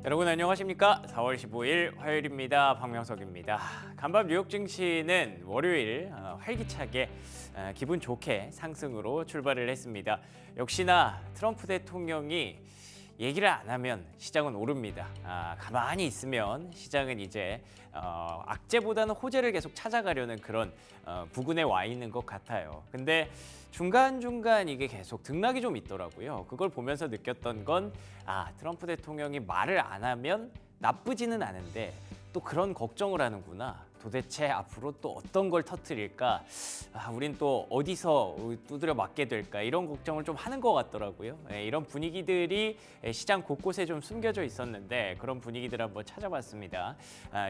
여러분 안녕하십니까? 4월 15일 화요일입니다. 박명석입니다. 간밤 뉴욕 증시는 월요일 활기차게 기분 좋게 상승으로 출발을 했습니다. 역시나 트럼프 대통령이 얘기를 안 하면 시장은 오릅니다. 가만히 있으면 시장은 이제 악재보다는 호재를 계속 찾아가려는 그런 부근에 와 있는 것 같아요. 근데 중간중간 이게 계속 등락이 좀 있더라고요. 그걸 보면서 느꼈던 건 트럼프 대통령이 말을 안 하면 나쁘지는 않은데 또 그런 걱정을 하는구나. 도대체 앞으로 또 어떤 걸 터뜨릴까? 우린 또 어디서 두드려 맞게 될까? 이런 걱정을 좀 하는 것 같더라고요. 이런 분위기들이 시장 곳곳에 좀 숨겨져 있었는데 그런 분위기들 한번 찾아봤습니다.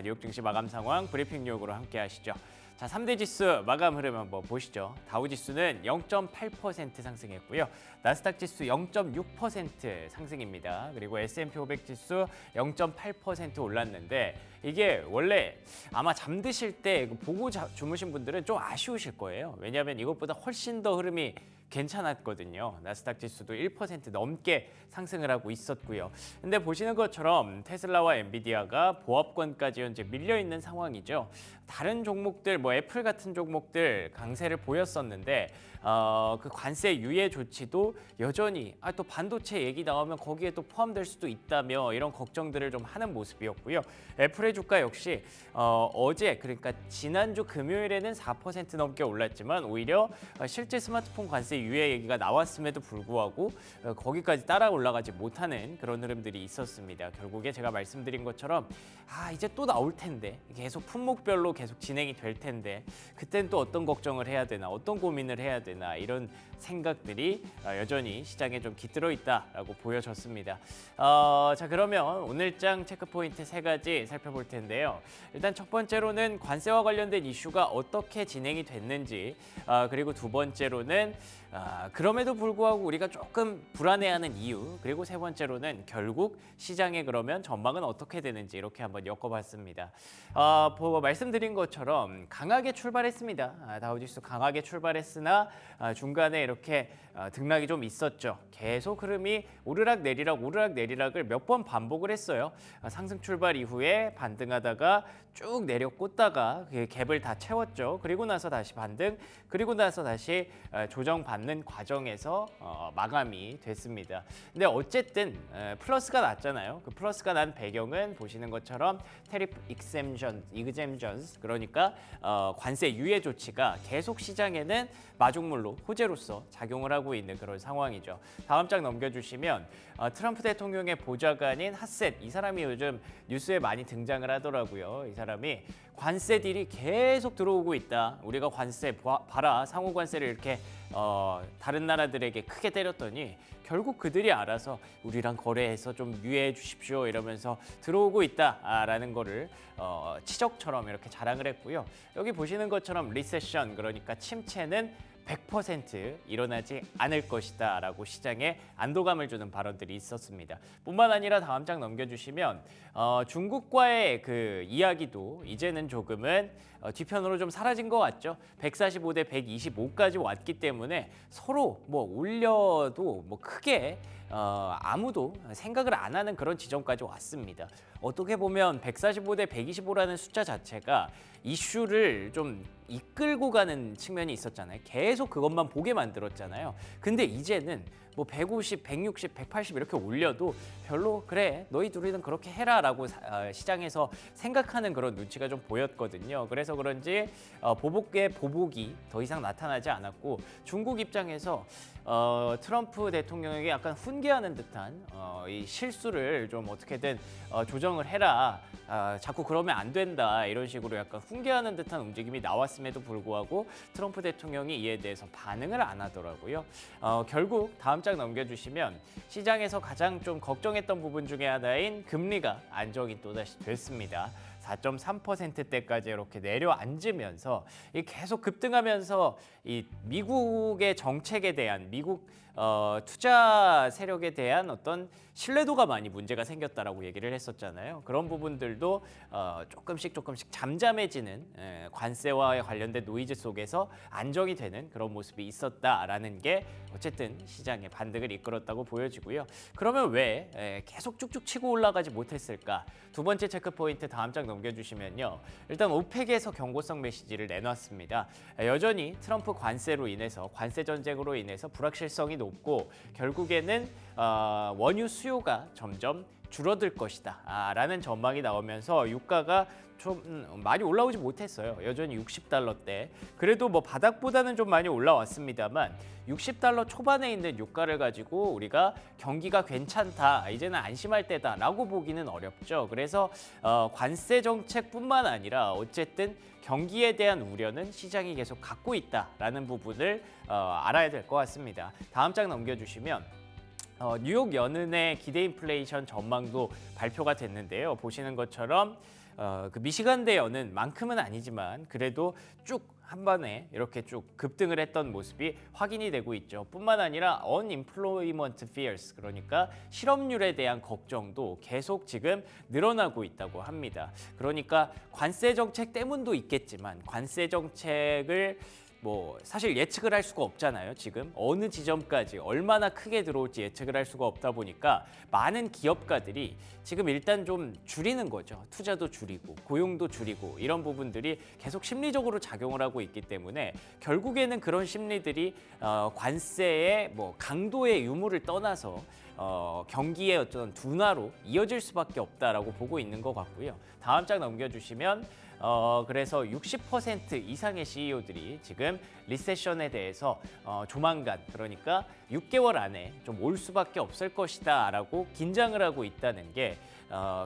뉴욕 증시 마감 상황 브리핑 뉴욕으로 함께 하시죠. 자, 3대 지수 마감 흐름 한번 보시죠. 다우 지수는 0.8% 상승했고요. 나스닥 지수 0.6% 상승입니다. 그리고 S&P 500 지수 0.8% 올랐는데 이게 원래 아마 잠드실 때 보고 주무신 분들은 좀 아쉬우실 거예요. 왜냐하면 이것보다 훨씬 더 흐름이 괜찮았거든요. 나스닥 지수도 1% 넘게 상승을 하고 있었고요. 근데 보시는 것처럼 테슬라와 엔비디아가 보합권까지 현재 밀려 있는 상황이죠. 다른 종목들, 뭐 애플 같은 종목들 강세를 보였었는데 그 관세 유예 조치도 여전히 또 반도체 얘기 나오면 거기에 또 포함될 수도 있다며 이런 걱정들을 좀 하는 모습이었고요. 애플의 주가 역시 어제 그러니까 지난주 금요일에는 4% 넘게 올랐지만 오히려 실제 스마트폰 관세 유예 얘기가 나왔음에도 불구하고 거기까지 따라 올라가지 못하는 그런 흐름들이 있었습니다. 결국에 제가 말씀드린 것처럼 이제 또 나올 텐데 계속 품목별로 계속 진행이 될 텐데 그땐 또 어떤 걱정을 해야 되나 어떤 고민을 해야 되나 이런 생각들이 여전히 시장에 좀 깃들어 있다라고 보여졌습니다. 자, 그러면 오늘장 체크포인트 3가지 살펴볼 텐데요. 일단 첫 번째로는 관세와 관련된 이슈가 어떻게 진행이 됐는지, 그리고 두 번째로는 그럼에도 불구하고 우리가 조금 불안해하는 이유, 그리고 세 번째로는 결국 시장에 그러면 전망은 어떻게 되는지 이렇게 한번 엮어봤습니다. 말씀드린 것처럼 강하게 출발했습니다. 다우지수 강하게 출발했으나 중간에 이렇게 등락이 좀 있었죠. 계속 흐름이 오르락 내리락을 몇 번 반복을 했어요. 상승 출발 이후에 반등하다가 쭉 내려 꽂다가 그 갭을 다 채웠죠. 그리고 나서 다시 반등, 그리고 나서 다시 조정받는 과정에서 마감이 됐습니다. 근데 어쨌든 플러스가 났잖아요. 그 플러스가 난 배경은 보시는 것처럼 테리프 익셈션스 그러니까 관세 유예 조치가 계속 시장에는 마중물로 호재로서 작용을 하고 있는 그런 상황이죠. 다음 장 넘겨주시면 트럼프 대통령의 보좌관인 핫셋, 이 사람이 요즘 뉴스에 많이 등장을 하더라고요. 이 사람이 관세 딜이 계속 들어오고 있다. 우리가 관세 봐라, 상호 관세를 이렇게 다른 나라들에게 크게 때렸더니 결국 그들이 알아서 우리랑 거래해서 좀 유예해 주십시오 이러면서 들어오고 있다라는 거를 치적처럼 이렇게 자랑을 했고요. 여기 보시는 것처럼 리세션, 그러니까 침체는 100% 일어나지 않을 것이다 라고 시장에 안도감을 주는 발언들이 있었습니다. 뿐만 아니라 다음 장 넘겨주시면 중국과의 그 이야기도 이제는 조금은 뒤편으로 좀 사라진 것 같죠. 145대 125까지 왔기 때문에 서로 뭐 올려도 뭐 크게 아무도 생각을 안 하는 그런 지점까지 왔습니다. 어떻게 보면 145대 125라는 숫자 자체가 이슈를 좀 이끌고 가는 측면이 있었잖아요. 계속 그것만 보게 만들었잖아요. 근데 이제는 뭐 150, 160, 180 이렇게 올려도 별로 그래 너희 둘이는 그렇게 해라라고 시장에서 생각하는 그런 눈치가 좀 보였거든요. 그래서 그런지 보복의 보복이 더 이상 나타나지 않았고 중국 입장에서 트럼프 대통령에게 약간 훈계하는 듯한 이 실수를 좀 어떻게든 조정을 해라. 자꾸 그러면 안 된다. 이런 식으로 약간 훈계하는 듯한 움직임이 나왔음에도 불구하고 트럼프 대통령이 이에 대해서 반응을 안 하더라고요. 결국 다음 장 넘겨주시면 시장에서 가장 좀 걱정했던 부분 중에 하나인 금리가 안정이 또다시 됐습니다. 4.3%대까지 이렇게 내려앉으면서 계속 급등하면서 이 미국의 정책에 대한 미국 투자 세력에 대한 어떤 신뢰도가 많이 문제가 생겼다라고 얘기를 했었잖아요. 그런 부분들도 조금씩 잠잠해지는 관세와 관련된 노이즈 속에서 안정이 되는 그런 모습이 있었다라는 게 어쨌든 시장의 반등을 이끌었다고 보여지고요. 그러면 왜 계속 쭉쭉 치고 올라가지 못했을까? 두 번째 체크 포인트 다음 장 넘겨주시면요. 일단 오펙에서 경고성 메시지를 내놨습니다. 여전히 트럼프 관세로 인해서 관세 전쟁으로 인해서 불확실성이 높고 결국에는 원유 수요가 점점 줄어들 것이다 라는 전망이 나오면서 유가가 좀 많이 올라오지 못했어요. 여전히 60달러대. 그래도 뭐 바닥보다는 좀 많이 올라왔습니다만 60달러 초반에 있는 유가를 가지고 우리가 경기가 괜찮다, 이제는 안심할 때다라고 보기는 어렵죠. 그래서 관세 정책뿐만 아니라 어쨌든 경기에 대한 우려는 시장이 계속 갖고 있다라는 부분을 알아야 될 것 같습니다. 다음 장 넘겨주시면 뉴욕 연은의 기대 인플레이션 전망도 발표가 됐는데요. 보시는 것처럼 그 미시간대 연은만큼은 아니지만 그래도 쭉 한 번에 이렇게 쭉 급등을 했던 모습이 확인이 되고 있죠. 뿐만 아니라 unemployment fears, 그러니까 실업률에 대한 걱정도 계속 지금 늘어나고 있다고 합니다. 그러니까 관세 정책 때문도 있겠지만 관세 정책을 뭐 사실 예측을 할 수가 없잖아요. 지금 어느 지점까지 얼마나 크게 들어올지 예측을 할 수가 없다 보니까 많은 기업가들이 지금 일단 좀 줄이는 거죠. 투자도 줄이고 고용도 줄이고 이런 부분들이 계속 심리적으로 작용을 하고 있기 때문에 결국에는 그런 심리들이 관세의 뭐 강도의 유무를 떠나서 경기의 어떤 둔화로 이어질 수밖에 없다라고 보고 있는 것 같고요. 다음 장 넘겨주시면 그래서 60% 이상의 CEO들이 지금 리세션에 대해서 조만간, 그러니까 6개월 안에 좀 올 수밖에 없을 것이다라고 긴장을 하고 있다는 게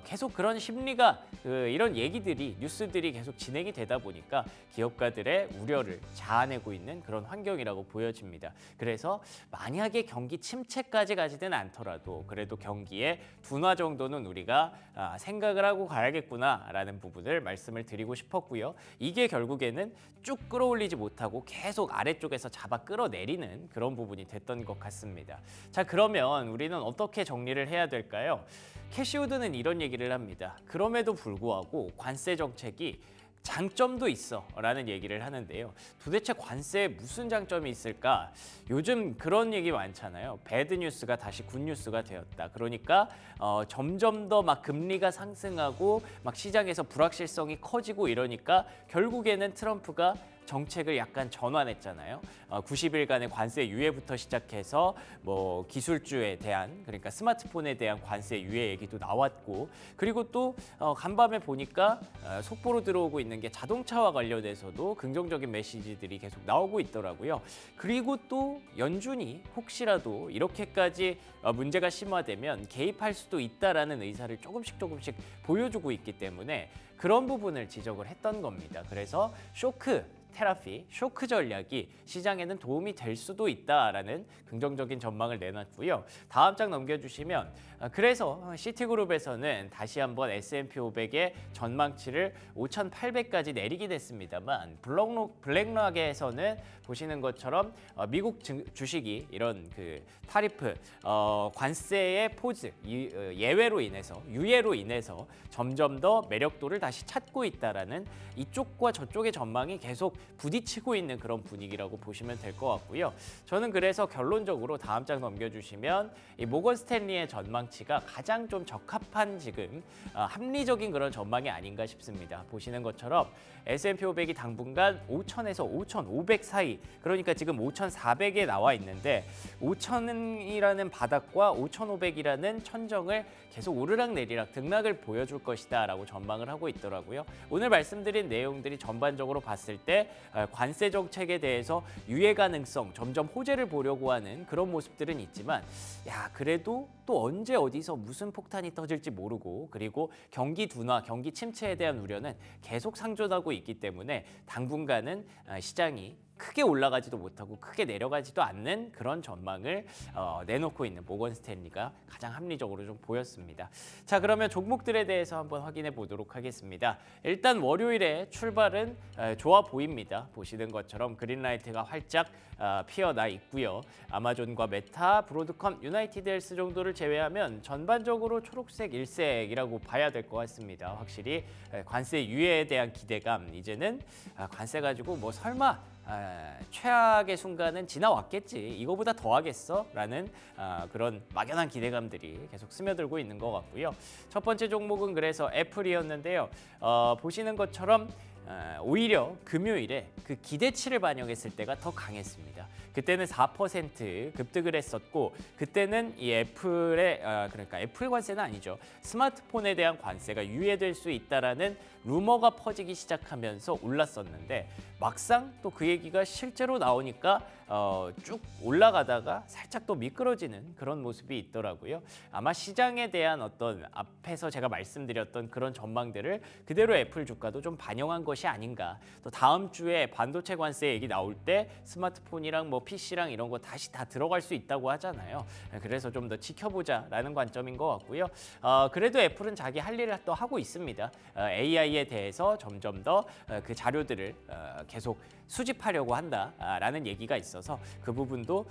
계속 그런 심리가 이런 얘기들이 뉴스들이 계속 진행이 되다 보니까 기업가들의 우려를 자아내고 있는 그런 환경이라고 보여집니다. 그래서 만약에 경기 침체까지 가지는 않더라도 그래도 경기의 둔화 정도는 우리가 생각을 하고 가야겠구나라는 부분을 말씀을 드리고 싶었고요. 이게 결국에는 쭉 끌어올리지 못하고 계속 아래쪽에서 잡아 끌어내리는 그런 부분이 됐던 것 같습니다. 자, 그러면 우리는 어떻게 정리를 해야 될까요? 캐시우드는 이런 얘기를 합니다. 그럼에도 불구하고 관세 정책이 장점도 있어 라는 얘기를 하는데요. 도대체 관세에 무슨 장점이 있을까? 요즘 그런 얘기 많잖아요. 배드 뉴스가 다시 굿 뉴스가 되었다. 그러니까 점점 더 막 금리가 상승하고 막 시장에서 불확실성이 커지고 이러니까 결국에는 트럼프가 정책을 약간 전환했잖아요. 90일간의 관세 유예부터 시작해서 뭐 기술주에 대한, 그러니까 스마트폰에 대한 관세 유예 얘기도 나왔고, 그리고 또 간밤에 보니까 속보로 들어오고 있는 게 자동차와 관련해서도 긍정적인 메시지들이 계속 나오고 있더라고요. 그리고 또 연준이 혹시라도 이렇게까지 문제가 심화되면 개입할 수도 있다라는 의사를 조금씩 보여주고 있기 때문에 그런 부분을 지적을 했던 겁니다. 그래서 테라피, 쇼크 전략이 시장에는 도움이 될 수도 있다라는 긍정적인 전망을 내놨고요. 다음 장 넘겨주시면 그래서 시티그룹에서는 다시 한번 S&P 500의 전망치를 5,800까지 내리긴 했습니다만 블랙락에서는 보시는 것처럼 미국 주식이 이런 그 타리프, 관세의 포즈, 예외로 인해서, 유예로 인해서 점점 더 매력도를 다시 찾고 있다라는 이쪽과 저쪽의 전망이 계속 부딪히고 있는 그런 분위기라고 보시면 될 것 같고요. 저는 그래서 결론적으로 다음 장 넘겨주시면 이 모건 스탠리의 전망치가 가장 좀 적합한 지금 합리적인 그런 전망이 아닌가 싶습니다. 보시는 것처럼 S&P 500이 당분간 5,000에서 5,500 사이, 그러니까 지금 5,400에 나와 있는데 5,000이라는 바닥과 5,500이라는 천정을 계속 오르락내리락 등락을 보여줄 것이다 라고 전망을 하고 있더라고요. 오늘 말씀드린 내용들이 전반적으로 봤을 때 관세 정책에 대해서 유예 가능성, 점점 호재를 보려고 하는 그런 모습들은 있지만 그래도 또 언제 어디서 무슨 폭탄이 터질지 모르고, 그리고 경기 둔화, 경기 침체에 대한 우려는 계속 상존하고 있기 때문에 당분간은 시장이 크게 올라가지도 못하고 크게 내려가지도 않는 그런 전망을 내놓고 있는 모건 스탠리가 가장 합리적으로 좀 보였습니다. 자, 그러면 종목들에 대해서 한번 확인해 보도록 하겠습니다. 일단 월요일에 출발은 좋아 보입니다. 보시는 것처럼 그린라이트가 활짝 피어나 있고요. 아마존과 메타, 브로드컴, 유나이티드 헬스 정도를 제외하면 전반적으로 초록색 일색이라고 봐야 될 것 같습니다. 확실히 관세 유예에 대한 기대감, 이제는 관세 가지고 뭐 설마 최악의 순간은 지나왔겠지, 이거보다 더 하겠어? 라는 그런 막연한 기대감들이 계속 스며들고 있는 것 같고요. 첫 번째 종목은 그래서 애플이었는데요. 보시는 것처럼 오히려 금요일에 그 기대치를 반영했을 때가 더 강했습니다. 그때는 4% 급등을 했었고, 그때는 이 애플의 그러니까 애플 관세는 아니죠. 스마트폰에 대한 관세가 유예될 수 있다라는 루머가 퍼지기 시작하면서 올랐었는데, 막상 또 그 얘기가 실제로 나오니까 쭉 올라가다가 살짝 또 미끄러지는 그런 모습이 있더라고요. 아마 시장에 대한 어떤 앞에서 제가 말씀드렸던 그런 전망들을 그대로 애플 주가도 좀 반영한 것이 아닌가. 또 다음 주에 반도체 관세 얘기 나올 때 스마트폰이랑 뭐 PC랑 이런 거 다시 다 들어갈 수 있다고 하잖아요. 그래서 좀 더 지켜보자라는 관점인 것 같고요. 그래도 애플은 자기 할 일을 또 하고 있습니다. AI에 대해서 점점 더 그 자료들을 계속 수집하려고 한다라는 얘기가 있어서 그 부분도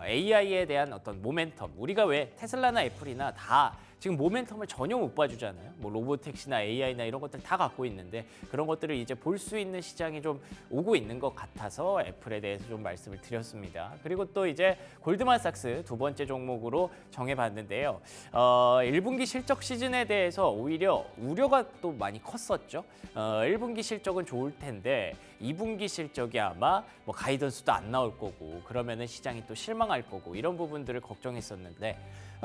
AI에 대한 어떤 모멘텀, 우리가 왜 테슬라나 애플이나 다 지금 모멘텀을 전혀 못 봐주잖아요. 뭐 로보택시나 AI나 이런 것들 다 갖고 있는데, 그런 것들을 이제 볼 수 있는 시장이 좀 오고 있는 것 같아서 애플에 대해서 좀 말씀을 드렸습니다. 그리고 또 이제 골드만삭스 두 번째 종목으로 정해봤는데요. 1분기 실적 시즌에 대해서 오히려 우려가 또 많이 컸었죠. 1분기 실적은 좋을 텐데 2분기 실적이 아마 뭐 가이던스도 안 나올 거고, 그러면은 시장이 또 실망할 거고, 이런 부분들을 걱정했었는데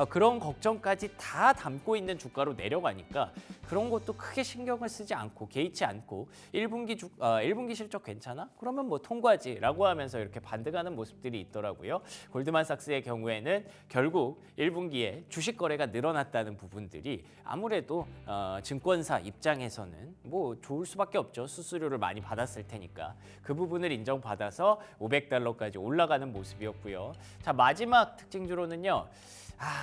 그런 걱정까지 다 담고 있는 주가로 내려가니까 그런 것도 크게 신경을 쓰지 않고 개의치 않고 1분기 실적 괜찮아? 그러면 뭐 통과지라고 하면서 이렇게 반등하는 모습들이 있더라고요. 골드만삭스의 경우에는 결국 1분기에 주식 거래가 늘어났다는 부분들이 아무래도 증권사 입장에서는 뭐 좋을 수밖에 없죠. 수수료를 많이 받았을 테니까 그 부분을 인정받아서 $500까지 올라가는 모습이었고요. 자, 마지막 특징주로는요.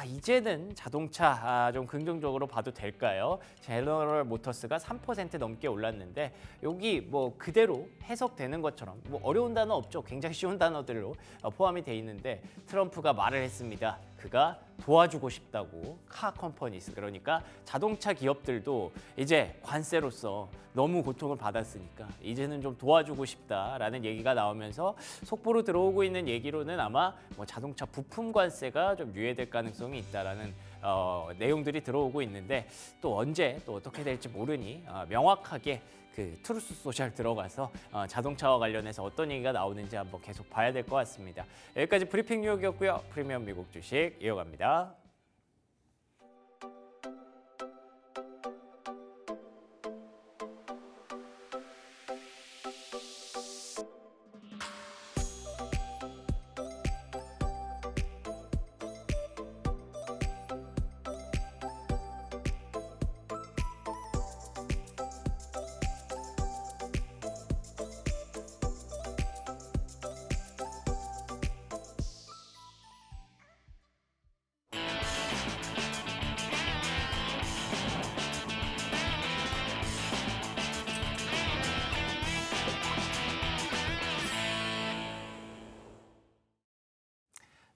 이제는 자동차 좀 긍정적으로 봐도 될까요? 제너럴 모터스가 3% 넘게 올랐는데, 여기 뭐 그대로 해석되는 것처럼 뭐 어려운 단어 없죠. 굉장히 쉬운 단어들로 포함이 돼 있는데, 트럼프가 말을 했습니다. 그가 도와주고 싶다고. 카 컴퍼니스, 그러니까 자동차 기업들도 이제 관세로서 너무 고통을 받았으니까 이제는 좀 도와주고 싶다라는 얘기가 나오면서 속보로 들어오고 있는 얘기로는 아마 뭐 자동차 부품 관세가 좀 유예될 가능성이 있다라는 내용들이 들어오고 있는데, 또 언제 또 어떻게 될지 모르니 명확하게 그 트루스 소셜 들어가서 자동차와 관련해서 어떤 얘기가 나오는지 한번 계속 봐야 될 것 같습니다. 여기까지 브리핑 뉴욕이었고요. 프리미엄 미국 주식 이어갑니다.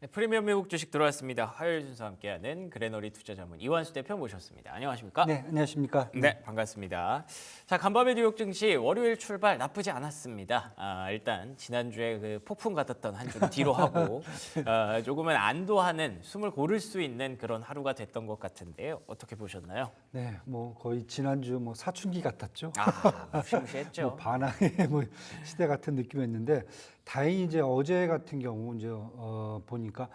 네, 프리미엄 미국 주식 들어왔습니다. 화요일 순서 함께하는 그레너리 투자전문 이완수 대표 모셨습니다. 안녕하십니까? 네, 안녕하십니까? 네, 반갑습니다. 자, 간밤의 뉴욕 증시 월요일 출발 나쁘지 않았습니다. 일단 지난주에 그 폭풍 같았던 한 주를 뒤로 하고 조금은 안도하는, 숨을 고를 수 있는 그런 하루가 됐던 것 같은데요. 어떻게 보셨나요? 네, 뭐 거의 지난주 뭐 사춘기 같았죠. 무시무시했죠. 뭐 반항의 뭐 시대 같은 느낌이었는데, 다행히 이제 어제 같은 경우 이제 보니까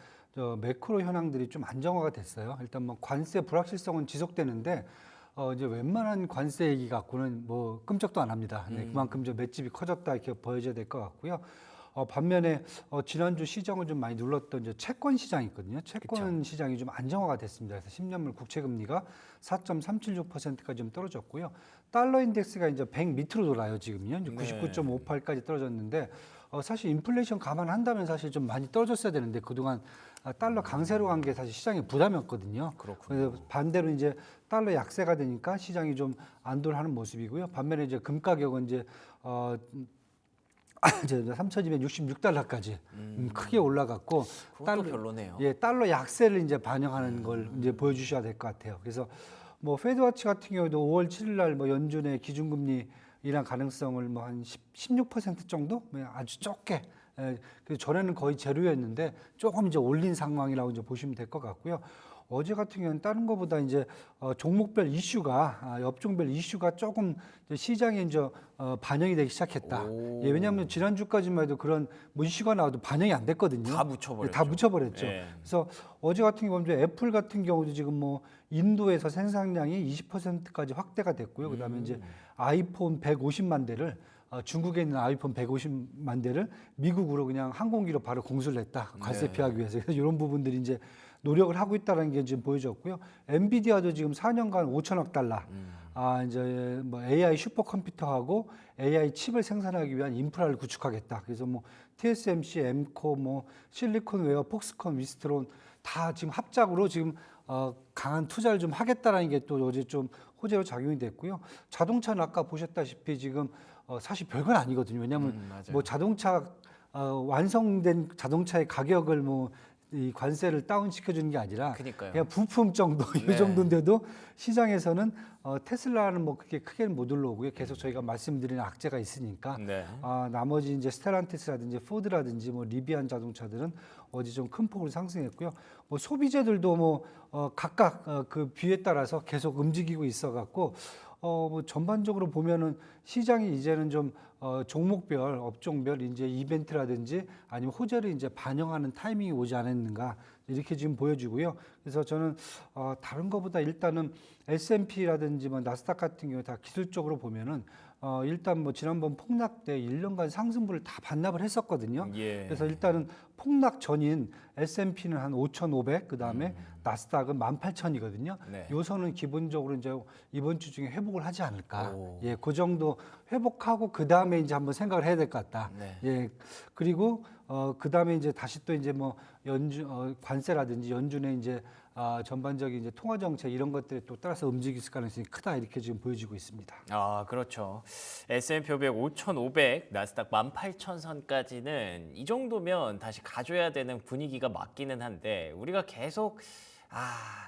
매크로 현황들이 좀 안정화가 됐어요. 일단 뭐 관세 불확실성은 지속되는데 이제 웬만한 관세 얘기 갖고는 뭐 끔찍도 안 합니다. 네, 그만큼 이제 맷집이 커졌다 이렇게 보여져야 될 것 같고요. 반면에 지난주 시장을 좀 많이 눌렀던 이제 채권 시장이 있거든요. 채권 그쵸. 시장이 좀 안정화가 됐습니다. 그래서 10년물 국채 금리가 4.376%까지 좀 떨어졌고요. 달러 인덱스가 이제 100 밑으로 돌아요 지금요. 이제 99.58까지 떨어졌는데 사실 인플레이션 감안한다면 사실 좀 많이 떨어졌어야 되는데 그동안 달러 강세로 간 게 사실 시장에 부담이었거든요. 그렇군요. 그래서 반대로 이제 달러 약세가 되니까 시장이 좀 안도하는 모습이고요. 반면에 이제 금 가격은 이제 이제 3,266달러까지 크게 올라갔고 그것도 별로네요. 예, 달러 약세를 이제 반영하는 걸 이제 보여주셔야 될 것 같아요. 그래서 뭐 페드워치 같은 경우도 5월 7일 날 뭐 연준의 기준금리 인하 가능성을 뭐 한 16% 정도 아주 적게 그 전에는 거의 제로였는데 조금 이제 올린 상황이라고 이제 보시면 될 것 같고요. 어제 같은 경우는 다른 것보다 이제 종목별 이슈가 업종별 이슈가 조금 시장에 이제 반영이 되기 시작했다. 오. 예, 왜냐하면 지난주까지만 해도 그런 뭐 이슈가 나와도 반영이 안 됐거든요. 다 묻혀버렸죠. 예, 다 묻혀버렸죠. 예. 그래서 어제 같은 경우 보면 애플 같은 경우도 지금 뭐 인도에서 생산량이 20%까지 확대가 됐고요. 그다음에 이제 아이폰 150만 대를 중국에 있는 아이폰 150만 대를 미국으로 그냥 항공기로 바로 공수를 했다. 관세 네. 피하기 위해서. 그래서 이런 부분들이 이제 노력을 하고 있다는 게 지금 보여졌고요. 엔비디아도 지금 4년간 5천억 달러. 이제 뭐 AI 슈퍼컴퓨터하고 AI 칩을 생산하기 위한 인프라를 구축하겠다. 그래서 뭐 TSMC, 엠코, 뭐 실리콘웨어, 폭스콘, 위스트론 다 지금 합작으로 지금 강한 투자를 좀 하겠다라는 게 또 어제 좀 호재로 작용이 됐고요. 자동차는 아까 보셨다시피 지금 사실 별건 아니거든요. 왜냐하면 맞아요. 뭐 자동차 완성된 자동차의 가격을 뭐 이 관세를 다운 시켜주는 게 아니라 그러니까요. 그냥 부품 정도 네. 이 정도인데도 시장에서는 테슬라는 뭐 그렇게 크게는 못 올라오고요. 계속 저희가 말씀드리는 악재가 있으니까 네. 나머지 이제 스텔란티스라든지 포드라든지 뭐 리비안 자동차들은 어제 좀 큰 폭으로 상승했고요. 뭐 소비재들도 뭐 각각 그 뷰에 따라서 계속 움직이고 있어갖고 뭐 전반적으로 보면은 시장이 이제는 좀 종목별, 업종별 이제 이벤트라든지 아니면 호재를 이제 반영하는 타이밍이 오지 않았는가 이렇게 지금 보여지고요. 그래서 저는 다른 것보다 일단은 S&P라든지 뭐 나스닥 같은 경우 다 기술적으로 보면은 일단 뭐 지난번 폭락 때 1년간 상승분을 다 반납을 했었거든요. 예. 그래서 일단은 폭락 전인 S&P는 한 5,500, 그 다음에 나스닥은 18,000이거든요. 네. 요선은 기본적으로 이제 이번 주 중에 회복을 하지 않을까. 오. 예, 그 정도 회복하고 그 다음에 이제 한번 생각을 해야 될 것 같다. 네. 예, 그리고 그 다음에 이제 다시 또 이제 뭐 관세라든지 연준의 이제 전반적인 이제 통화 정책 이런 것들에 또 따라서 움직일 가능성이 크다 이렇게 지금 보여지고 있습니다. 그렇죠. S&P 500 5,500, 나스닥 18,000선까지는 이 정도면 다시 가져야 되는 분위기가 맞기는 한데 우리가 계속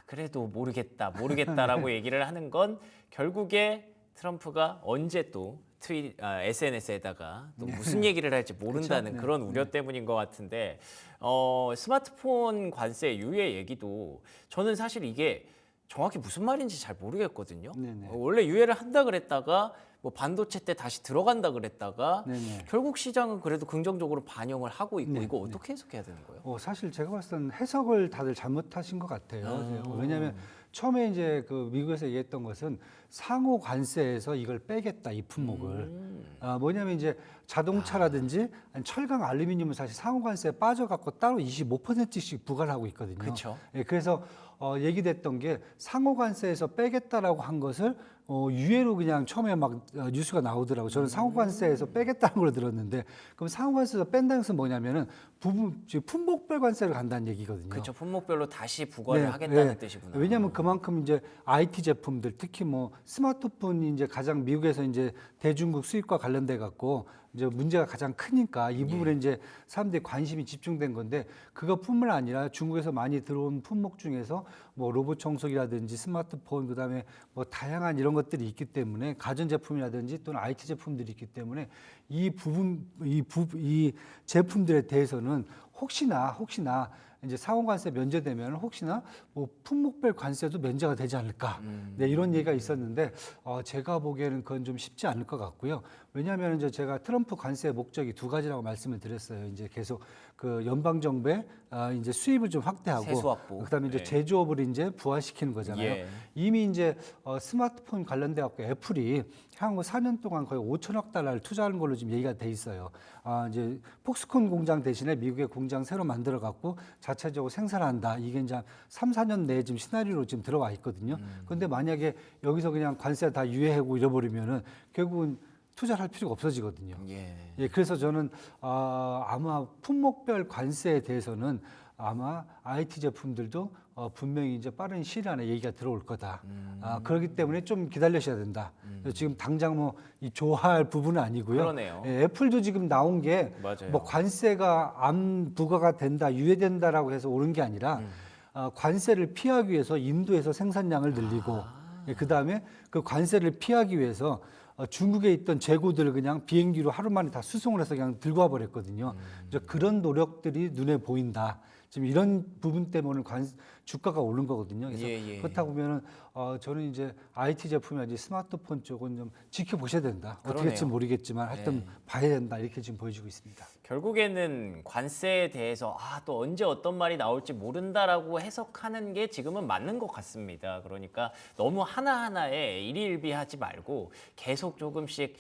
그래도 모르겠다라고 얘기를 하는 건 결국에 트럼프가 언제 또 SNS에다가 또 무슨 얘기를 할지 모른다는 그렇죠? 그런 우려 때문인 것 같은데 스마트폰 관세 유예 얘기도 저는 사실 이게 정확히 무슨 말인지 잘 모르겠거든요. 네네. 원래 유예를 한다 그랬다가 뭐 반도체 때 다시 들어간다 그랬다가 네네. 결국 시장은 그래도 긍정적으로 반영을 하고 있고 네, 이거 어떻게 해석해야 되는 거예요? 사실 제가 봤을 때는 해석을 다들 잘못하신 것 같아요. 왜냐하면 처음에 이제 그 미국에서 얘기했던 것은 상호 관세에서 이걸 빼겠다 이 품목을. 뭐냐면 이제 자동차라든지 아니 철강, 알루미늄은 사실 상호 관세에 빠져갖고 따로 25%씩 부과를 하고 있거든요. 그렇죠. 예, 그래서 얘기됐던 게 상호 관세에서 빼겠다라고 한 것을 유예로 그냥 처음에 막 뉴스가 나오더라고요. 저는 상호 관세에서 빼겠다는 걸 들었는데 그럼 상호 관세에서 뺀다는 것은 뭐냐면은 품목별 관세를 간다는 얘기거든요. 그렇죠. 품목별로 다시 부과를 네, 하겠다는 네. 뜻이구나. 왜냐하면 그만큼 이제 IT 제품들 특히 뭐 스마트폰이 이제 가장 미국에서 이제 대중국 수입과 관련돼 갖고 이제 문제가 가장 크니까 이 부분에 이제 사람들이 관심이 집중된 건데 그것뿐만 아니라 중국에서 많이 들어온 품목 중에서 뭐 로봇 청소기라든지 스마트폰 그다음에 뭐 다양한 이런 것들이 있기 때문에 가전 제품이라든지 또는 IT 제품들이 있기 때문에 이 제품들에 대해서는 혹시나 이제 상호관세 면제되면 혹시나 뭐 품목별 관세도 면제가 되지 않을까 네, 이런 얘기가 있었는데 제가 보기에는 그건 좀 쉽지 않을 것 같고요. 왜냐하면 이제 제가 트럼프 관세의 목적이 두 가지라고 말씀을 드렸어요. 이제 계속 그 연방 정부의 이제 수입을 좀 확대하고 세수 확보. 그다음에 이제 네. 제조업을 이제 부활시키는 거잖아요. 예. 이미 이제 스마트폰 관련돼 갖고 애플이 향후 4년 동안 거의 5천억 달러를 투자하는 걸로 지금 얘기가 돼 있어요. 이제 폭스콘 공장 대신에 미국의 공장 새로 만들어 갖고 자체적으로 생산한다. 이게 이제 3, 4년 내에 지금 시나리오로 지금 들어와 있거든요. 그런데 만약에 여기서 그냥 관세 다 유예하고 잃어버리면은 결국은 투자를 할 필요가 없어지거든요. 예. 예, 그래서 저는 아마 품목별 관세에 대해서는 아마 IT 제품들도 분명히 이제 빠른 시일 안에 얘기가 들어올 거다. 그렇기 때문에 좀 기다리셔야 된다. 그래서 지금 당장 뭐 이 좋아할 부분은 아니고요. 그러네요. 예, 애플도 지금 나온 게 맞아요. 뭐 관세가 안 부과가 된다, 유예된다라고 해서 오른 게 아니라 관세를 피하기 위해서 인도에서 생산량을 늘리고 그다음에 그 관세를 피하기 위해서 중국에 있던 재고들을 그냥 비행기로 하루 만에 다 수송을 해서 그냥 들고 와 버렸거든요. 이제 그런 노력들이 눈에 보인다. 지금 이런 부분 때문에 주가가 오른 거거든요. 그래서 예. 그렇다 보면은 저는 이제 IT 제품이나 스마트폰 쪽은 좀 지켜보셔야 된다. 어떻게 그러네요. 될지 모르겠지만 하여튼 봐야 된다. 이렇게 지금 보여지고 있습니다. 결국에는 관세에 대해서 또 언제 어떤 말이 나올지 모른다라고 해석하는 게 지금은 맞는 것 같습니다. 그러니까 너무 하나하나에 일희일비하지 말고 계속 조금씩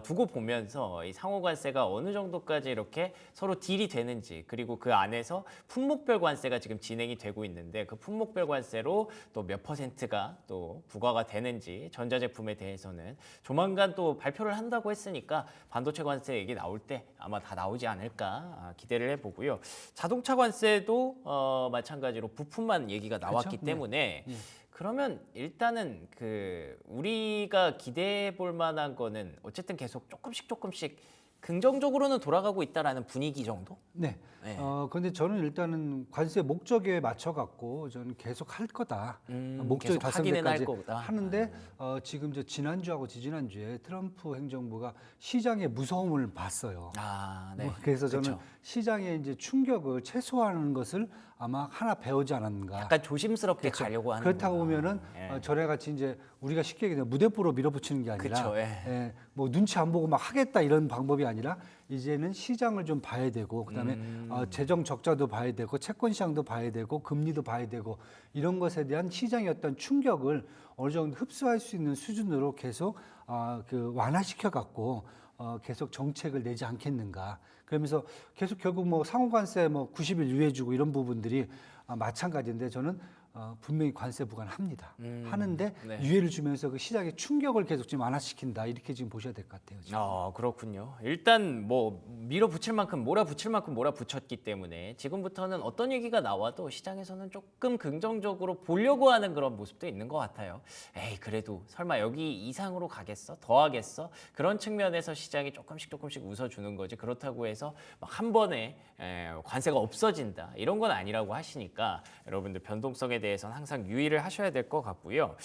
두고 보면서 이 상호 관세가 어느 정도까지 이렇게 서로 딜이 되는지, 그리고 그 안에서 품목별 관세가 지금 진행이 되고 있는데 그 품목별 관세로 또 몇 퍼센트가 또 부과가 되는지, 전자제품에 대해서는 조만간 또 발표를 한다고 했으니까 반도체 관세 얘기 나올 때 아마 다 나오지 않을까 기대를 해보고요. 자동차 관세도 마찬가지로 부품만 얘기가 나왔기 그렇죠? 때문에 네. 그러면 일단은 그 우리가 기대해 볼 만한 거는 어쨌든 계속 조금씩 긍정적으로는 돌아가고 있다라는 분위기 정도? 네. 네. 근데 저는 일단은 관세 목적에 맞춰 갖고 저는 계속 할 거다. 목적이 계속 하기는 할 달성되까지 거다. 하는데 지금 지난주하고 지지난주에 트럼프 행정부가 시장의 무서움을 봤어요. 네. 그래서 저는 그쵸. 시장의 이제 충격을 최소화하는 것을 아마 하나 배우지 않았는가. 약간 조심스럽게 그렇죠. 가려고 하는 그렇다고 보면은 예. 전에 같이 이제 우리가 쉽게 얘기하면 무대뽀로 밀어붙이는 게 아니라 그쵸, 예. 뭐 눈치 안 보고 막 하겠다 이런 방법이 아니라 이제는 시장을 좀 봐야 되고 그다음에 재정 적자도 봐야 되고 채권 시장도 봐야 되고 금리도 봐야 되고 이런 것에 대한 시장의 어떤 충격을 어느 정도 흡수할 수 있는 수준으로 계속 완화시켜 갖고 계속 정책을 내지 않겠는가. 그러면서 계속 결국 뭐 상호관세 뭐 90일 유예주고 이런 부분들이 마찬가지인데 저는 분명히 관세 부과합니다. 하는데 네. 유예를 주면서 그 시장의 충격을 계속 지금 완화시킨다. 이렇게 지금 보셔야 될 것 같아요. 지금. 그렇군요. 일단 뭐 밀어붙일 만큼 몰아붙일 만큼 몰아붙였기 때문에 지금부터는 어떤 얘기가 나와도 시장에서는 조금 긍정적으로 보려고 하는 그런 모습도 있는 것 같아요. 에이, 그래도 설마 여기 이상으로 가겠어? 더 하겠어? 그런 측면에서 시장이 조금씩 웃어주는 거지. 그렇다고 해서 막 한 번에 관세가 없어진다 이런 건 아니라고 하시니까 여러분들 변동성에 대해서는 항상 유의를 하셔야 될 것 같고요.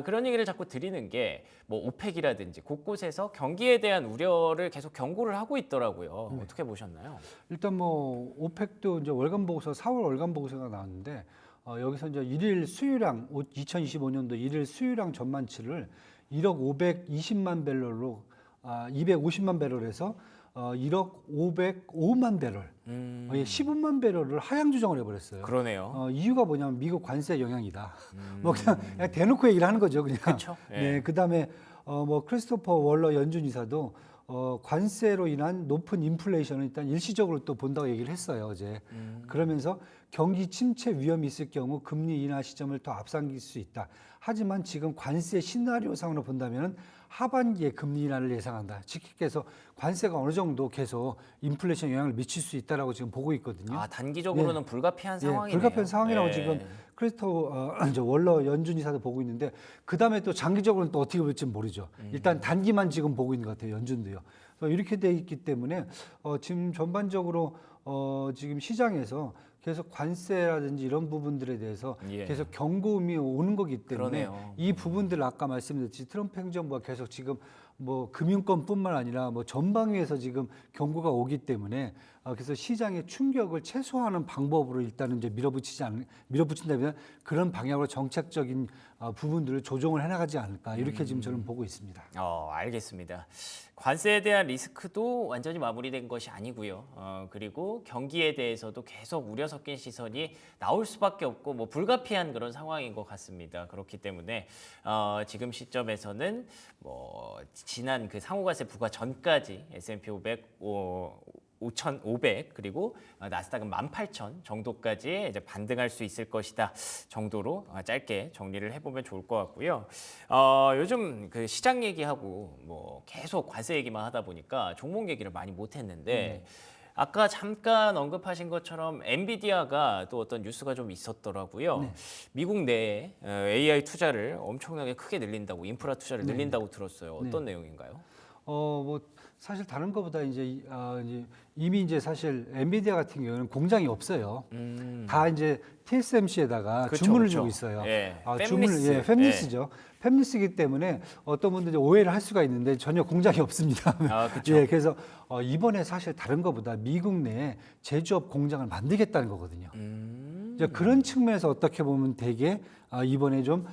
그런 얘기를 자꾸 드리는 게 뭐 오펙이라든지 곳곳에서 경기에 대한 우려를 계속 경고를 하고 있더라고요. 어떻게 보셨나요? 일단 뭐 오펙도 이제 월간 보고서 4월 월간 보고서가 나왔는데 여기서 이제 일일 수유량 2025년도 일일 수유량 전망치를 1억 520만 벨럴로 250만 배럴에서 1억 505만 배럴, 15만 배럴을 하향 조정을 해버렸어요. 그러네요. 이유가 뭐냐면 미국 관세 영향이다. 뭐 그냥 대놓고 얘기를 하는 거죠, 그냥. 그쵸? 예. 네, 그다음에 뭐 크리스토퍼 월러 연준 이사도 관세로 인한 높은 인플레이션을 일단 일시적으로 또 본다고 얘기를 했어요, 어제. 그러면서 경기 침체 위험이 있을 경우 금리 인하 시점을 더 앞당길 수 있다. 하지만 지금 관세 시나리오상으로 본다면 하반기에 금리 인하를 예상한다. 직계께서 관세가 어느 정도 계속 인플레이션 영향을 미칠 수 있다라고 지금 보고 있거든요. 단기적으로는 불가피한 상황이네요. 불가피한 상황이라고 예. 지금 이제 월러 연준 이사도 보고 있는데 그 다음에 또 장기적으로는 또 어떻게 볼지 모르죠. 일단 단기만 지금 보고 있는 것 같아요. 연준도요. 그래서 이렇게 돼 있기 때문에 지금 전반적으로 지금 시장에서 계속 관세라든지 이런 부분들에 대해서 예. 계속 경고음이 오는 거기 때문에 그러네요. 이 부분들 아까 말씀드렸듯이 트럼프 행정부가 계속 지금 뭐 금융권뿐만 아니라 뭐 전방위에서 지금 경고가 오기 때문에 그래서 시장의 충격을 최소화하는 방법으로 일단은 이제 밀어붙인다면 그런 방향으로 정책적인 부분들을 조정을 해나가지 않을까 이렇게 지금 저는 보고 있습니다. 알겠습니다. 관세에 대한 리스크도 완전히 마무리된 것이 아니고요. 그리고 경기에 대해서도 계속 우려 섞인 시선이 나올 수밖에 없고 뭐 불가피한 그런 상황인 것 같습니다. 그렇기 때문에 지금 시점에서는 뭐 지난 그 상호관세 부과 전까지 S&P 500 5,500 그리고 나스닥은 18,000 정도까지 이제 반등할 수 있을 것이다 정도로 짧게 정리를 해보면 좋을 것 같고요. 요즘 그 시장 얘기하고 뭐 계속 관세 얘기만 하다 보니까 종목 얘기를 많이 못했는데 아까 잠깐 언급하신 것처럼 엔비디아가 또 어떤 뉴스가 좀 있었더라고요. 네. 미국 내에 AI 투자를 엄청나게 크게 늘린다고 인프라 투자를 네. 늘린다고 들었어요. 어떤 네. 내용인가요? 뭐 사실 다른 것보다 이제 이미 이제 사실 엔비디아 같은 경우는 공장이 없어요. 다 이제 TSMC에다가 그쵸, 주문을 그쵸. 주고 있어요. 예, 주문을 팹리스. 팹리스죠. 팹리스이기 때문에 어떤 분들이 오해를 할 수가 있는데 전혀 공장이 없습니다. 아, 그쵸. 예, 그래서 이번에 사실 다른 것보다 미국 내에 제조업 공장을 만들겠다는 거거든요. 이제 그런 측면에서 어떻게 보면 되게 이번에 좀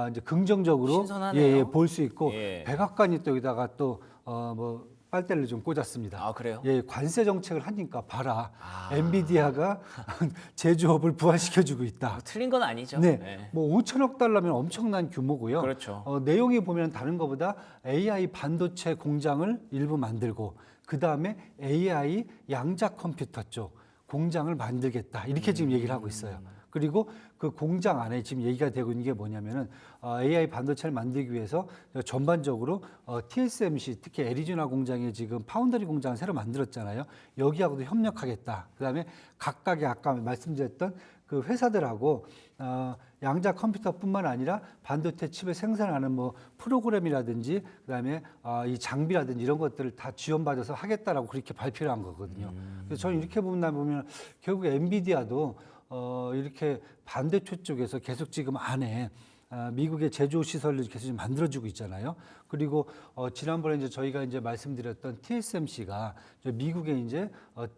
이제 긍정적으로 신선하네요. 볼 수 있고 예. 백악관이 또 여기다가 또 뭐 빨대를 좀 꽂았습니다. 아, 그래요? 예, 관세 정책을 하니까 봐라. 아. 엔비디아가 제조업을 부활시켜주고 있다. 틀린 건 아니죠. 네, 네. 뭐 5천억 달러면 엄청난 규모고요. 그렇죠. 내용이 보면 다른 것보다 AI 반도체 공장을 일부 만들고 그 다음에 AI 양자 컴퓨터 쪽 공장을 만들겠다 이렇게 지금 얘기를 하고 있어요. 그리고 그 공장 안에 지금 얘기가 되고 있는 게 뭐냐면은 AI 반도체를 만들기 위해서 전반적으로 TSMC 특히 애리조나 공장에 지금 파운더리 공장을 새로 만들었잖아요. 여기하고도 협력하겠다. 그다음에 각각의 아까 말씀드렸던 그 회사들하고 양자 컴퓨터뿐만 아니라 반도체 칩을 생산하는 뭐 프로그램이라든지 그다음에 이 장비라든지 이런 것들을 다 지원받아서 하겠다라고 그렇게 발표를 한 거거든요. 그래서 저는 이렇게 보면 결국 엔비디아도 이렇게 반도체 쪽에서 계속 지금 안에 미국의 제조 시설을 계속 지금 만들어주고 있잖아요. 그리고 지난번에 이제 저희가 이제 말씀드렸던 TSMC가 미국에 이제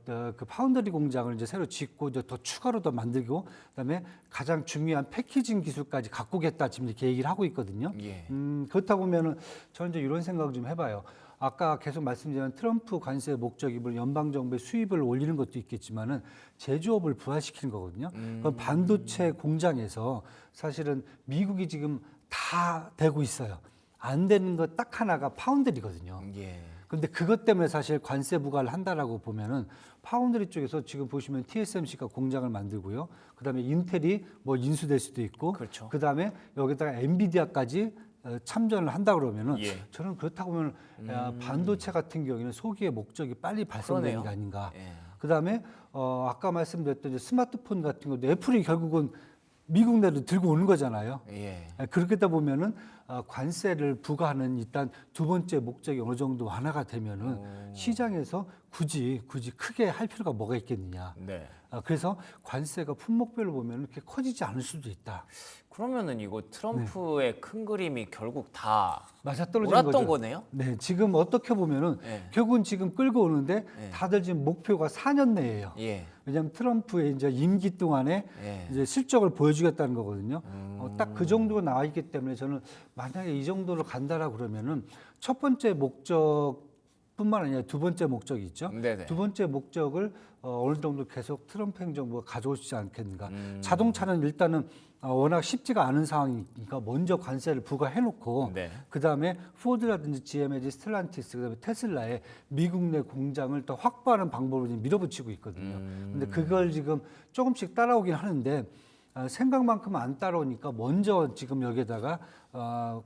그 파운더리 공장을 이제 새로 짓고 이제 더 추가로 더 만들고 그다음에 가장 중요한 패키징 기술까지 갖고 오겠다 지금 이렇게 얘기를 하고 있거든요. 예. 그렇다 보면은 저는 이제 이런 생각을 좀 해봐요. 아까 계속 말씀드린 트럼프 관세의 목적이 물론 연방 정부의 수입을 올리는 것도 있겠지만은 제조업을 부활시키는 거거든요. 그럼 반도체 공장에서 사실은 미국이 지금 다 되고 있어요. 안 되는 것 딱 하나가 파운드리거든요. 예. 근데 그것 때문에 사실 관세 부과를 한다라고 보면은 파운드리 쪽에서 지금 보시면 TSMC가 공장을 만들고요. 그다음에 인텔이 뭐 인수될 수도 있고, 그렇죠. 그다음에 여기다가 엔비디아까지 참전을 한다 그러면은 예. 저는 그렇다고 보면 반도체 같은 경우에는 소기의 목적이 빨리 발송되는 그러네요. 게 아닌가. 예. 그다음에 아까 말씀드렸던 이제 스마트폰 같은 것도 애플이 결국은 미국 내로 들고 오는 거잖아요. 예. 그렇게다 보면은 관세를 부과하는 일단 두 번째 목적이 어느 정도 완화가 되면은 시장에서 굳이 크게 할 필요가 뭐가 있겠느냐. 네. 그래서 관세가 품목별로 보면 이렇게 커지지 않을 수도 있다. 그러면은 이거 트럼프의 큰 그림이 결국 다 맞아떨어진 몰았던 거죠. 거네요? 네, 지금 어떻게 보면은 네. 결국은 지금 끌고 오는데 네. 다들 지금 목표가 4년 내예요. 예. 왜냐하면 트럼프의 이제 임기 동안에 예. 이제 실적을 보여주겠다는 거거든요. 딱 그 정도가 나와 있기 때문에 저는 만약에 이 정도로 간다라 그러면은 첫 번째 목적뿐만 아니라 두 번째 목적이 있죠. 네네. 두 번째 목적을 어느 정도 계속 트럼프 행정부가 가져오지 않겠는가. 자동차는 일단은 워낙 쉽지가 않은 상황이니까 먼저 관세를 부과해놓고 네. 그다음에 포드라든지 GM이지 스텔란티스 그다음에 테슬라의 미국 내 공장을 더 확보하는 방법으로 지금 밀어붙이고 있거든요. 근데 그걸 지금 조금씩 따라오긴 하는데 생각만큼 안 따라오니까 먼저 지금 여기에다가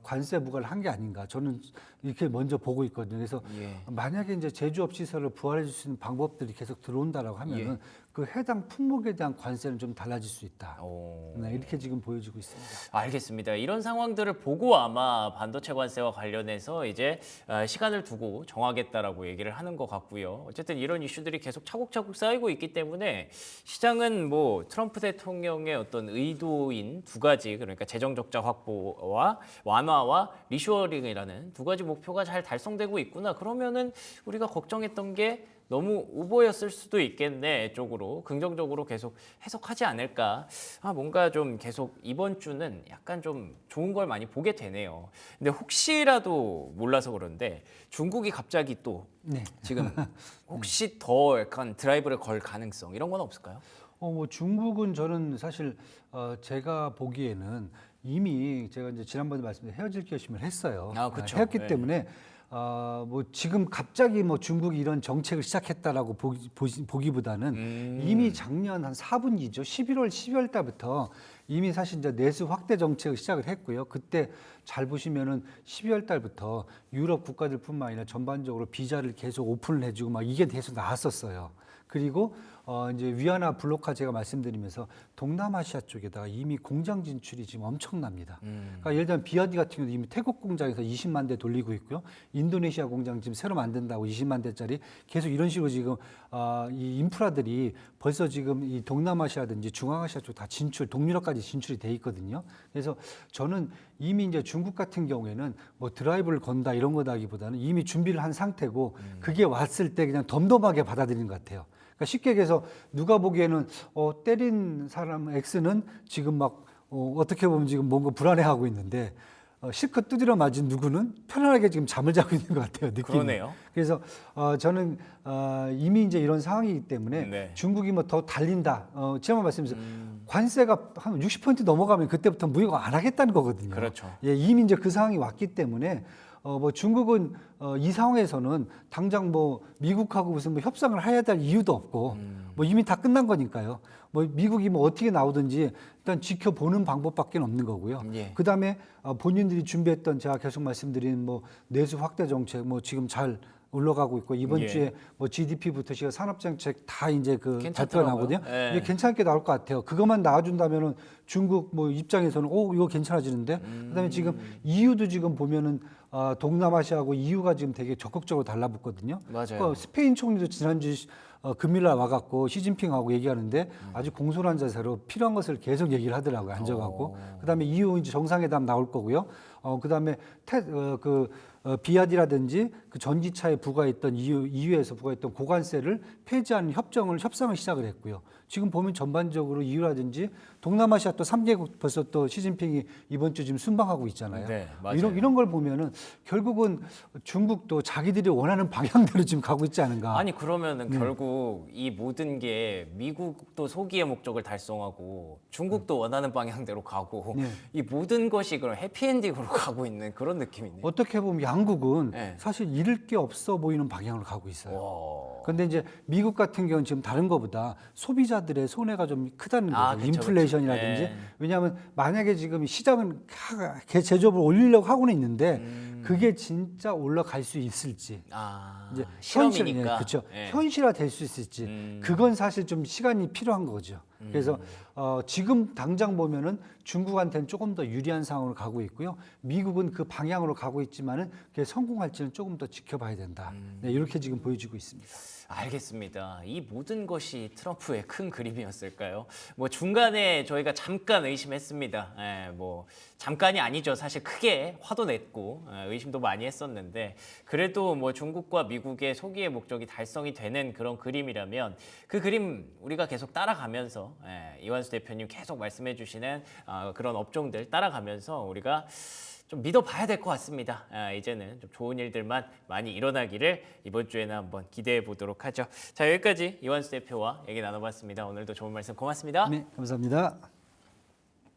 관세 부과를 한 게 아닌가 저는 이렇게 먼저 보고 있거든요. 그래서 예. 만약에 이제 제조업 시설을 부활해 줄 수 있는 방법들이 계속 들어온다라고 하면은 예. 그 해당 품목에 대한 관세는 좀 달라질 수 있다. 오. 네, 이렇게 지금 보여지고 있습니다. 알겠습니다. 이런 상황들을 보고 아마 반도체 관세와 관련해서 이제 시간을 두고 정하겠다라고 얘기를 하는 것 같고요. 어쨌든 이런 이슈들이 계속 차곡차곡 쌓이고 있기 때문에 시장은 뭐 트럼프 대통령의 어떤 의도인 두 가지 그러니까 재정 적자 확보와 완화와 리쇼어링이라는 두 가지 목표가 잘 달성되고 있구나. 그러면은 우리가 걱정했던 게 너무 오버였을 수도 있겠네 쪽으로 긍정적으로 계속 해석하지 않을까. 뭔가 좀 계속 이번 주는 약간 좀 좋은 걸 많이 보게 되네요. 근데 혹시라도 몰라서 그런데 중국이 갑자기 또 네. 지금 혹시 더 약간 드라이브를 걸 가능성 이런 건 없을까요? 뭐 중국은 저는 사실 제가 보기에는 이미 제가 이제 지난번에 말씀드린 헤어질 결심을 했어요. 아, 그쵸. 했기 네. 때문에 뭐 지금 갑자기 뭐 중국이 이런 정책을 시작했다라고 보기보다는 이미 작년 한 4분기죠. 11월, 12월 달부터 이미 사실 이제 내수 확대 정책을 시작을 했고요. 그때 잘 보시면은 12월 달부터 유럽 국가들뿐만 아니라 전반적으로 비자를 계속 오픈을 해주고 막 이게 계속 나왔었어요. 그리고 이제 위안화 블록화 제가 말씀드리면서 동남아시아 쪽에다가 이미 공장 진출이 지금 엄청납니다. 그러니까 예를 들면 비아디 같은 경우도 이미 태국 공장에서 20만 대 돌리고 있고요. 인도네시아 공장 지금 새로 만든다고 20만 대짜리 계속 이런 식으로 지금 이 인프라들이 벌써 지금 이 동남아시아든지 중앙아시아 쪽 다 진출, 동유럽까지 진출이 돼 있거든요. 그래서 저는 이미 이제 중국 같은 경우에는 뭐 드라이브를 건다 이런 거다기보다는 이미 준비를 한 상태고 그게 왔을 때 그냥 덤덤하게 받아들이는 것 같아요. 그러니까 쉽게 얘기해서 누가 보기에는 때린 사람 X는 지금 막 어떻게 보면 지금 뭔가 불안해하고 있는데 실컷 두드려 맞은 누구는 편안하게 지금 잠을 자고 있는 것 같아요. 느낌이. 그러네요. 그래서 저는 이미 이제 이런 상황이기 때문에 네. 중국이 뭐 더 달린다. 지난번 말씀드렸죠. 관세가 한 60% 넘어가면 그때부터 무역 안 하겠다는 거거든요. 그렇죠. 예, 이미 이제 그 상황이 왔기 때문에 뭐 중국은 이 상황에서는 당장 뭐 미국하고 무슨 뭐 협상을 해야 될 이유도 없고 뭐 이미 다 끝난 거니까요. 뭐 미국이 뭐 어떻게 나오든지 일단 지켜보는 방법밖에 없는 거고요. 예. 그다음에 본인들이 준비했던 제가 계속 말씀드린 뭐 내수 확대 정책 뭐 지금 잘 올라가고 있고 이번 예. 주에 뭐 GDP부터 시가 산업 정책 다 이제 그 발표가 괜찮더라고요. 나오거든요. 예. 이게 괜찮게 나올 것 같아요. 그것만 나와준다면은 중국 뭐 입장에서는 이거 괜찮아지는데. 그다음에 지금 EU도 지금 보면은 동남아시아하고 EU가 지금 되게 적극적으로 달라붙거든요. 맞아요. 스페인 총리도 지난주 금일날 와갖고 시진핑하고 얘기하는데 아주 공손한 자세로 필요한 것을 계속 얘기를 하더라고요. 앉아갖고. 그다음에 EU 이제 정상회담 나올 거고요. 그다음에 비아디라든지 그 전기차에 부과했던 EU에서 부과했던 고관세를 폐지하는 협상을 시작을 했고요. 지금 보면 전반적으로 EU라든지 동남아시아 또 3개국 벌써 또 시진핑이 이번 주 지금 순방하고 있잖아요. 네, 맞아요. 이런 걸 보면은 결국은 중국도 자기들이 원하는 방향대로 지금 가고 있지 않은가. 아니 그러면은 결국 이 모든 게 미국도 소기의 목적을 달성하고 중국도 원하는 방향대로 가고 네. 이 모든 것이 그런 해피엔딩으로 가고 있는 그런 느낌이네요. 어떻게 보면 양국은 네. 사실 잃을 게 없어 보이는 방향으로 가고 있어요. 와. 근데 이제 미국 같은 경우는 지금 다른 것보다 소비자들의 손해가 좀 크다는 거죠. 그쵸, 인플레이션이라든지. 그쵸. 네. 왜냐하면 만약에 지금 시장은 제조업을 올리려고 하고는 있는데 그게 진짜 올라갈 수 있을지. 이제 시험이니까. 그렇죠. 예. 현실화 될 수 있을지. 그건 사실 좀 시간이 필요한 거죠. 그래서 지금 당장 보면은 중국한테는 조금 더 유리한 상황으로 가고 있고요. 미국은 그 방향으로 가고 있지만은 그게 성공할지는 조금 더 지켜봐야 된다. 네, 이렇게 지금 보여지고 있습니다. 알겠습니다. 이 모든 것이 트럼프의 큰 그림이었을까요? 뭐 중간에 저희가 잠깐 의심했습니다. 뭐 잠깐이 아니죠. 사실 크게 화도 냈고 의심도 많이 했었는데 그래도 뭐 중국과 미국의 소기의 목적이 달성이 되는 그런 그림이라면 그 그림 우리가 계속 따라가면서 이완수 대표님 계속 말씀해주시는 그런 업종들 따라가면서 우리가 좀 믿어봐야 될 것 같습니다. 이제는 좀 좋은 일들만 많이 일어나기를 이번 주에는 한번 기대해 보도록 하죠. 자, 여기까지 이완수 대표와 얘기 나눠봤습니다. 오늘도 좋은 말씀 고맙습니다. 네, 감사합니다.